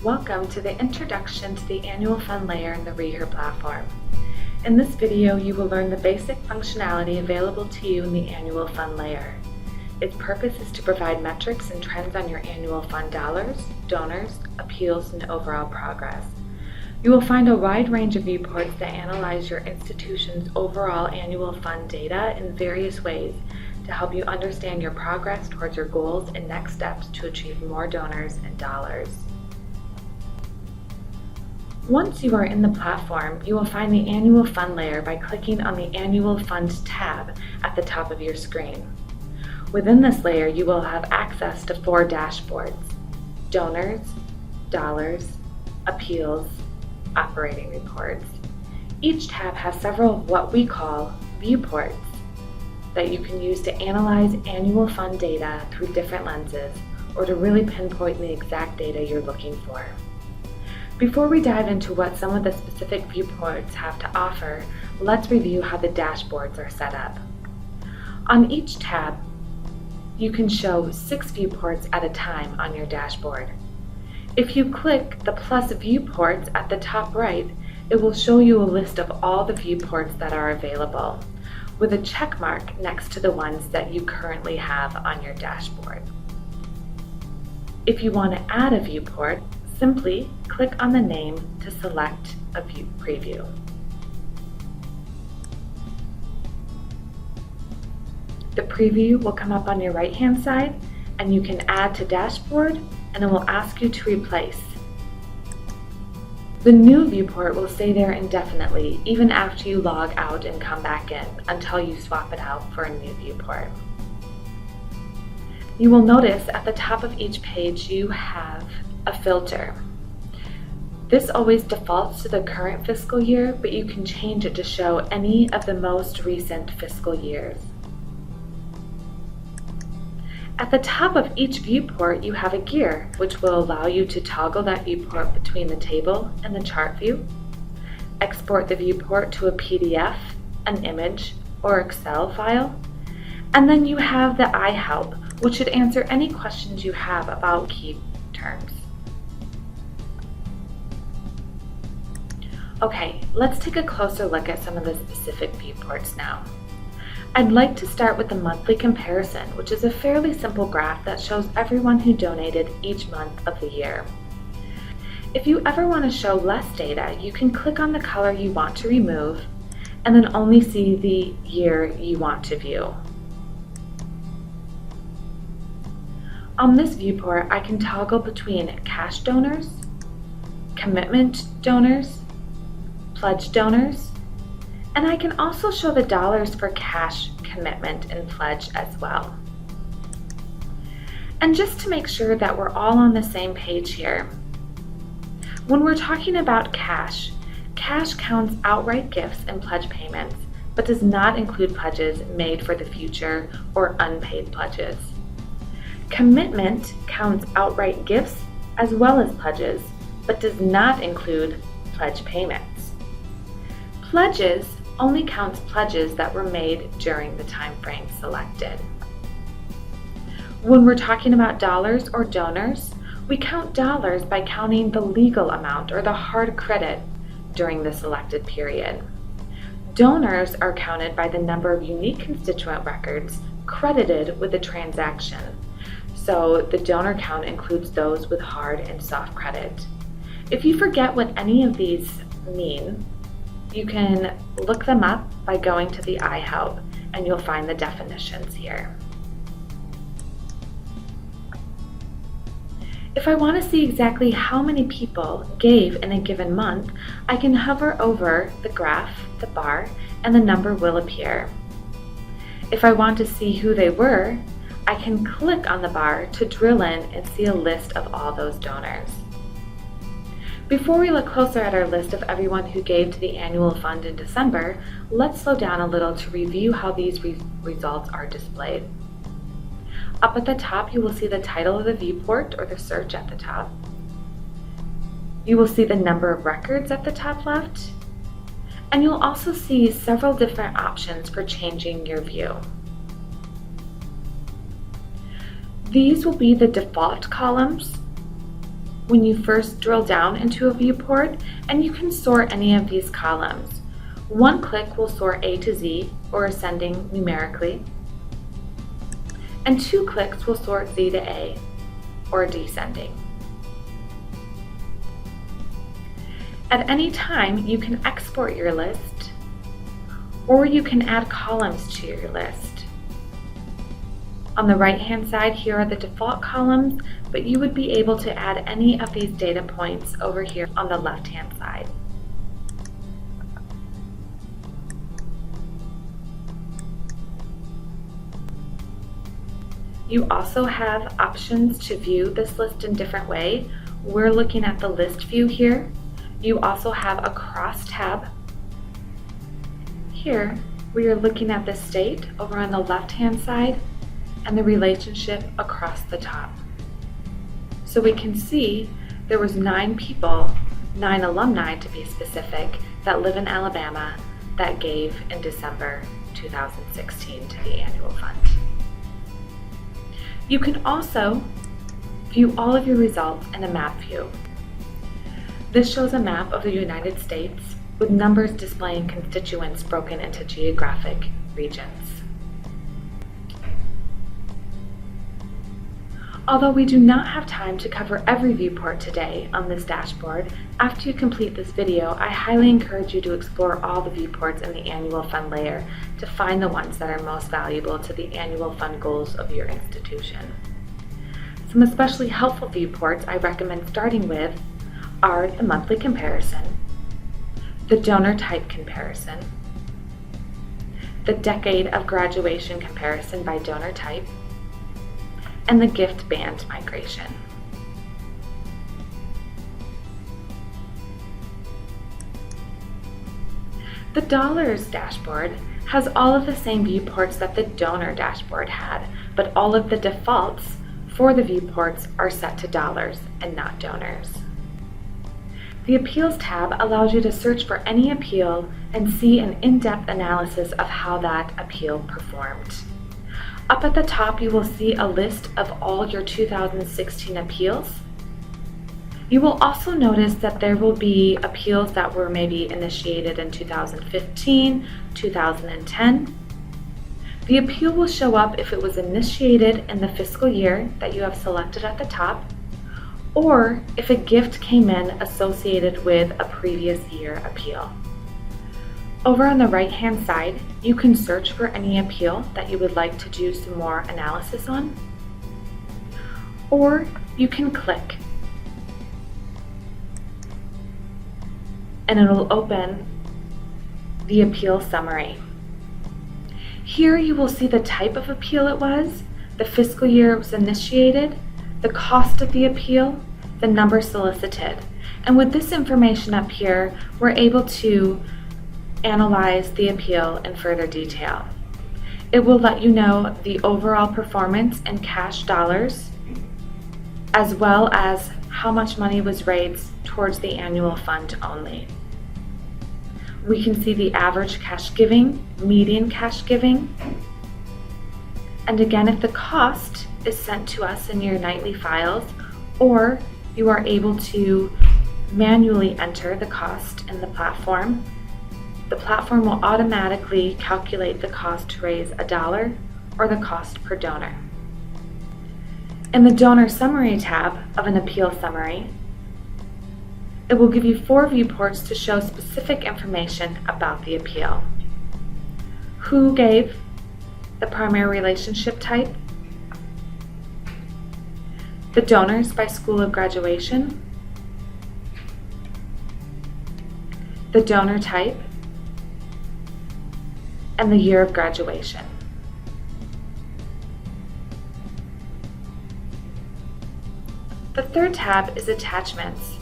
Welcome to the introduction to the annual fund layer in the Reher platform. In this video, you will learn the basic functionality available to you in the annual fund layer. Its purpose is to provide metrics and trends on your annual fund dollars, donors, appeals, and overall progress. You will find a wide range of viewports that analyze your institution's overall annual fund data in various ways to help you understand your progress towards your goals and next steps to achieve more donors and dollars. Once you are in the platform, you will find the annual fund layer by clicking on the Annual Funds tab at the top of your screen. Within this layer, you will have access to 4 dashboards: donors, dollars, appeals, operating reports. Each tab has several of what we call viewports that you can use to analyze annual fund data through different lenses or to really pinpoint the exact data you're looking for. Before we dive into what some of the specific viewports have to offer, let's review how the dashboards are set up. On each tab, you can show 6 viewports at a time on your dashboard. If you click the plus viewports at the top right, it will show you a list of all the viewports that are available, with a check mark next to the ones that you currently have on your dashboard. If you want to add a viewport, simply click on the name to select a view preview. The preview will come up on your right-hand side, and you can add to dashboard, and it will ask you to replace. The new viewport will stay there indefinitely, even after you log out and come back in, until you swap it out for a new viewport. You will notice at the top of each page you have a filter. This always defaults to the current fiscal year, but you can change it to show any of the most recent fiscal years. At the top of each viewport, you have a gear, which will allow you to toggle that viewport between the table and the chart view, export the viewport to a PDF, an image, or Excel file, and then you have the iHelp, which should answer any questions you have about key terms. Okay, let's take a closer look at some of the specific viewports now. I'd like to start with the monthly comparison, which is a fairly simple graph that shows everyone who donated each month of the year. If you ever want to show less data, you can click on the color you want to remove and then only see the year you want to view. On this viewport, I can toggle between cash donors, commitment donors, pledge donors, and I can also show the dollars for cash, commitment, and pledge as well. And just to make sure that we're all on the same page here, when we're talking about cash, cash counts outright gifts and pledge payments, but does not include pledges made for the future or unpaid pledges. Commitment counts outright gifts as well as pledges, but does not include pledge payments. Pledges only counts pledges that were made during the time frame selected. When we're talking about dollars or donors, we count dollars by counting the legal amount or the hard credit during the selected period. Donors are counted by the number of unique constituent records credited with the transaction. So the donor count includes those with hard and soft credit. If you forget what any of these mean, you can look them up by going to the iHelp, and you'll find the definitions here. If I want to see exactly how many people gave in a given month, I can hover over the graph, the bar, and the number will appear. If I want to see who they were, I can click on the bar to drill in and see a list of all those donors. Before we look closer at our list of everyone who gave to the annual fund in December, let's slow down a little to review how these results are displayed. Up at the top, you will see the title of the viewport or the search at the top. You will see the number of records at the top left, and you'll also see several different options for changing your view. These will be the default columns when you first drill down into a viewport, and you can sort any of these columns. One click will sort A to Z, or ascending numerically, and 2 clicks will sort Z to A, or descending. At any time, you can export your list, or you can add columns to your list. On the right-hand side, here are the default columns, but you would be able to add any of these data points over here on the left-hand side. You also have options to view this list in different ways. We're looking at the list view here. You also have a cross tab. Here, we are looking at the state over on the left-hand side and the relationship across the top. So we can see there was 9 people, 9 alumni to be specific, that live in Alabama that gave in December 2016 to the annual fund. You can also view all of your results in a map view. This shows a map of the United States with numbers displaying constituents broken into geographic regions. Although we do not have time to cover every viewport today on this dashboard, after you complete this video, I highly encourage you to explore all the viewports in the annual fund layer to find the ones that are most valuable to the annual fund goals of your institution. Some especially helpful viewports I recommend starting with are the monthly comparison, the donor type comparison, the decade of graduation comparison by donor type, and the gift band migration. The dollars dashboard has all of the same viewports that the donor dashboard had, but all of the defaults for the viewports are set to dollars and not donors. The Appeals tab allows you to search for any appeal and see an in-depth analysis of how that appeal performed. Up at the top, you will see a list of all your 2016 appeals. You will also notice that there will be appeals that were maybe initiated in 2015, 2010. The appeal will show up if it was initiated in the fiscal year that you have selected at the top, or if a gift came in associated with a previous year appeal. Over on the right-hand side, you can search for any appeal that you would like to do some more analysis on, or you can click and it'll open the appeal summary. Here you will see the type of appeal it was, the fiscal year it was initiated, the cost of the appeal, the number solicited. And with this information up here, we're able to analyze the appeal in further detail. It will let you know the overall performance in cash dollars, as well as how much money was raised towards the annual fund only. We can see the average cash giving, median cash giving, and again, if the cost is sent to us in your nightly files, or you are able to manually enter the cost in the platform will automatically calculate the cost to raise $1 or the cost per donor. In the Donor Summary tab of an appeal summary, it will give you 4 viewports to show specific information about the appeal. Who gave, the primary relationship type, the donors by school of graduation, the donor type, and the year of graduation. The third tab is Attachments.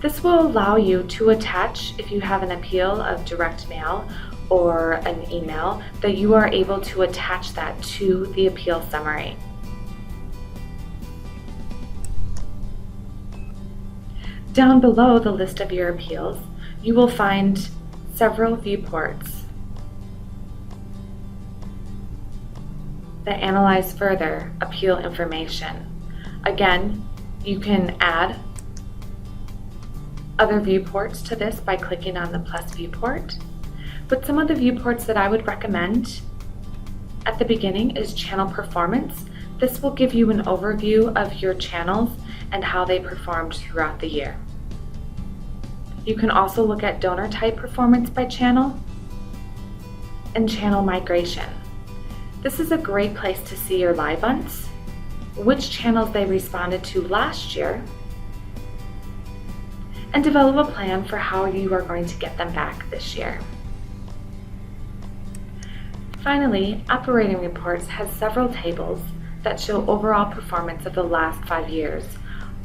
This will allow you to attach, if you have an appeal of direct mail or an email, that you are able to attach that to the appeal summary. Down below the list of your appeals, you will find several viewports that analyze further appeal information. Again, You can add other viewports to this by clicking on the plus viewport. But some of the viewports that I would recommend at the beginning is channel performance. This will give you an overview of your channels and how they performed throughout the year. You can also look at donor type performance by channel and channel migration. This is a great place to see your live bunts, which channels they responded to last year, and develop a plan for how you are going to get them back this year. Finally, Operating Reports has several tables that show overall performance of the last 5 years,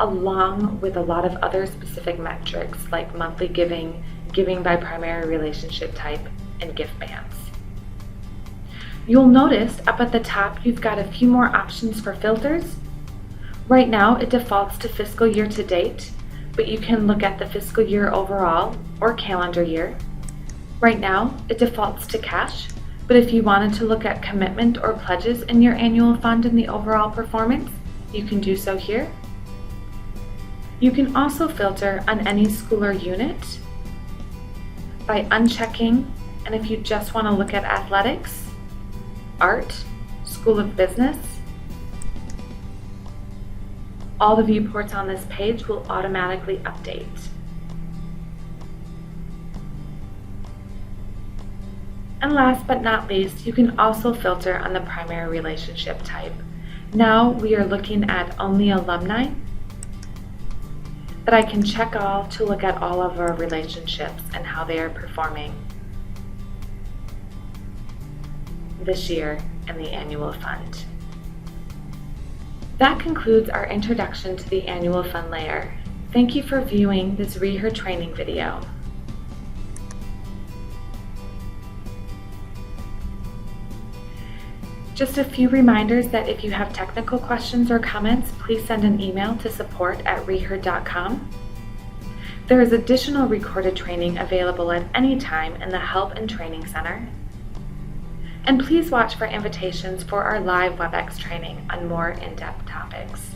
along with a lot of other specific metrics like monthly giving, giving by primary relationship type, and gift bands. You'll notice up at the top you've got a few more options for filters. Right now it defaults to fiscal year to date, but you can look at the fiscal year overall or calendar year. Right now it defaults to cash, but if you wanted to look at commitment or pledges in your annual fund and the overall performance, you can do so here. You can also filter on any school or unit by unchecking, and if you just want to look at athletics, art, School of Business, all the viewports on this page will automatically update. And last but not least, you can also filter on the primary relationship type. Now we are looking at only alumni, but I can check all to look at all of our relationships and how they are performing this year in the annual fund. That concludes our introduction to the annual fund layer. Thank you for viewing this Reher training video. Just a few reminders that if you have technical questions or comments, please send an email to support@reher.com. There is additional recorded training available at any time in the Help and Training Center. And please watch for invitations for our live WebEx training on more in-depth topics.